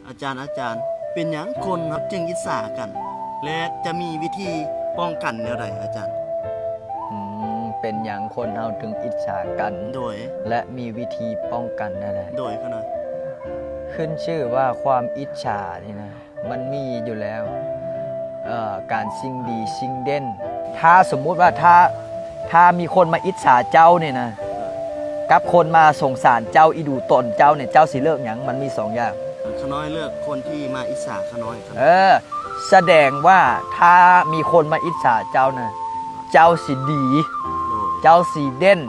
อาจารย์เป็นหยังคนครับจึงอิจฉากัน และจะมีวิธีป้องกันแนวใดอาจารย์เป็นอย่างคนเฮาถึงอิจฉากันโดยและมีวิธีป้องกันอะไรโดยขนาดขึ้นชื่อว่าความอิจฉานี่นะมันมีอยู่แล้วการสิ่งดีสิ่งเด่นถ้าสมมุติว่าถ้ามีคนมาอิจฉาเจ้าเนี่ยนะกับคนมาสงสารเจ้าอีดูตนเจ้าเนี่ยเจ้าสิเลิกหยังมันมีสองอย่างขน้อยเลือกคนที่มาอิจฉาขน้อยครับแสดงว่าถ้ามีคนมาอิจฉาเจ้านะเจ้าสิดีเจ้าสีเด่น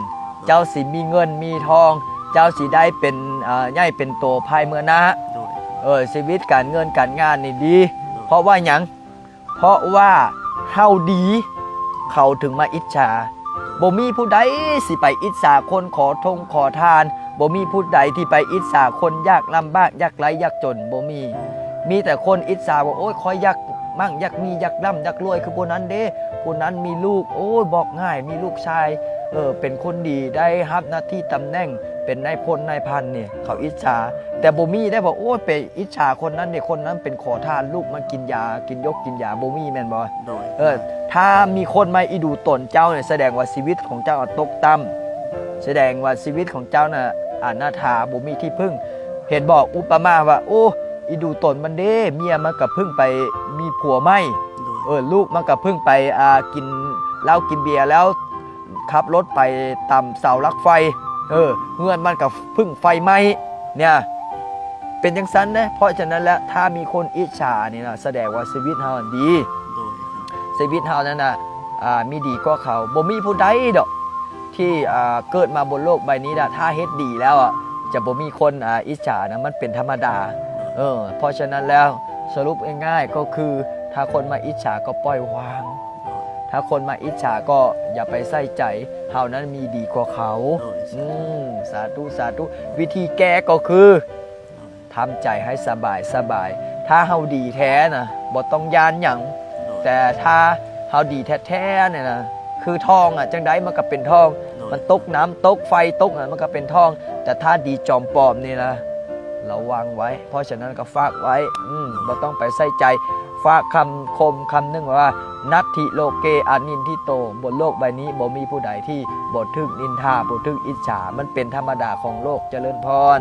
เจ้าสีมีเงินมีทองเจ้าสีได้เป็นใหญ่เป็นโตภายเมื่อนะชีวิตการเงินการงานนี่ดีเพราะว่าหยังเพราะว่าเฮาดีเขาถึงมาอิจฉาบ่มีผู้ใดสิไปอิจฉาคนขอทานบ่มีผู้ใดที่ไปอิจฉาคนยากลำบากยากไร้ยากจนบ่มีแต่คนอิจฉาว่าโอ้ยคอยยากมั่งอยากมีอยากร่ำอยากรวยคือผู้นั้นเด้ผู้นั้นมีลูกโอ้ยบอกง่ายมีลูกชายเป็นคนดีได้รับหน้าที่ตำแหน่งเป็นนายพลนายพันเนี่ยเขาอิจฉาแต่บ่มีได้บอกโอ้ยไปอิจฉาคนนั้นเนี่ยคนนั้นเป็นขอทานลูกมากินยากินยาบ่มีแม่นบ่ถ้ามีคนมาอีดูตนเจ้าเนี่ยแสดงว่าชีวิตของเจ้าตกต่ำแสดงว่าชีวิตของเจ้าน่ะอนาถาบ่มีที่พึ่งเห็นบอกอุปมาว่าโอ้อีดูตนมันเด้เมียมันก็พึ่งไปมีผัวไม่ลูกมันก็พึ่งไปกินเหล้ากินเบียร์แล้วขับรถไปต่ำเสาลักไฟเงื่อนมันกับพึ่งไฟไหม้เนี่ยเป็นจังซั้นนะเพราะฉะนั้นแล้วถ้ามีคนอิจฉานี่นะแสดงว่าชีวิตเฮาดีชีวิตเฮานั้นน่ะมีดีกว่าเขาบ่มีผู้ใดดอกที่เกิดมาบนโลกใบนี้นะถ้าเฮ็ดดีแล้วจะบ่มีคนอิจฉานะมันเป็นธรรมดาเพราะฉะนั้นแล้วสรุปง่ายๆก็คือถ้าคนมาอิจฉาก็ปล่อยวางถ้าคนมาอิจฉาก็อย่าไปใส่ใจเฮานั้นมีดีกว่าเขาสาธุวิธีแก้ก็คือทำใจให้สบายถ้าเฮาดีแท้นะบ่ต้องยานหยังแต่ถ้าเฮาดีแท้ๆเนี่ยนะคือทองจังได๋มันก็เป็นทองมันตกน้ำตกไฟตกมันก็เป็นทองแต่ถ้าดีจอมปลอมนี่นะระวังไว้เพราะฉะนั้นก็ฝากไว้บ่ต้องไปใส่ใจฝากคำคมคำนึงว่านัตถิโลเกอานินทิโตบนโลกใบนี้บ่มีผู้ใดที่บ่ถึกนินทาบ่ถึกอิจฉามันเป็นธรรมดาของโลกเจริญพร